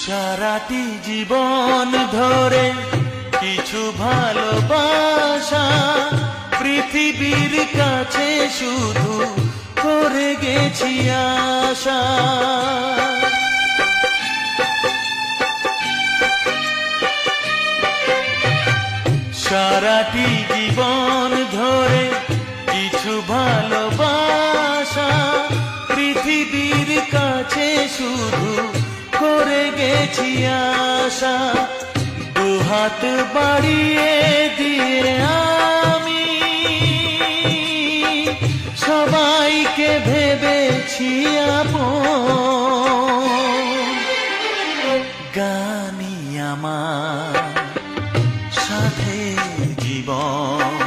সারাটি জীবন ধরে কিছু ভালোবাসা পৃথিবীর কাছে শুধু করে গেছি আশা। সারাটি জীবন ধরে কিছু ভালোবাসা পৃথিবীর কাছে শুধু করে গেছি আশা। দুহাত বাড়িয়ে দিয়ে আমি সবাইকে ভেবেছি আপন। গানই আমার সাথে জীবন।